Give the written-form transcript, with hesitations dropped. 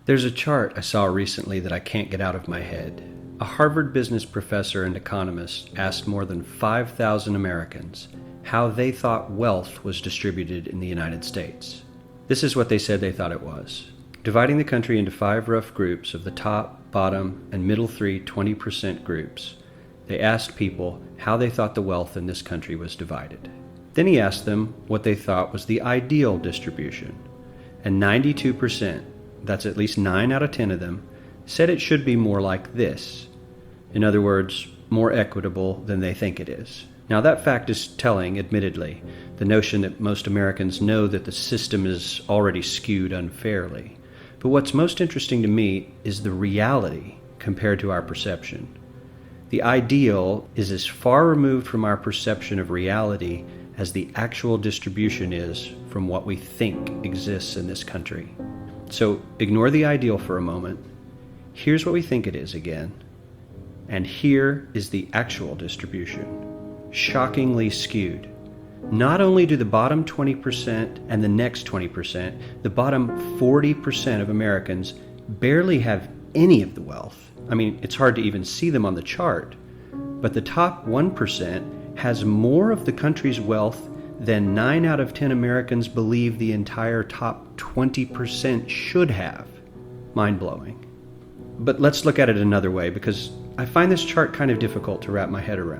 There's a chart I saw recently that I can't get out of my head. A Harvard business professor and economist asked more than 5,000 Americans how they thought wealth was distributed in the United States. This is what they said they thought it was. Dividing the country into 5 rough groups of the top, bottom, and middle 3 20% groups, they asked people how they thought the wealth in this country was divided. Then he asked them what they thought was the ideal distribution. And 92%, that's at least 9 out of 10 of them, said it should be more like this. In other words, more equitable than they think it is. Now that fact is telling, admittedly, the notion that most Americans know that the system is already skewed unfairly. But what's most interesting to me is the reality compared to our perception. The ideal is as far removed from our perception of reality as the actual distribution is from what we think exists in this country. So ignore the ideal for a moment. Here's what we think it is again. And here is the actual distribution. Shockingly skewed. Not only do the bottom 20% and the next 20%, the bottom 40% of Americans barely have any of the wealth. I mean, it's hard to even see them on the chart. But the top 1% has more of the country's wealth than 9 out of 10 Americans believe the entire top 20% should have. Mind-blowing. But let's look at it another way, because I find this chart kind of difficult to wrap my head around.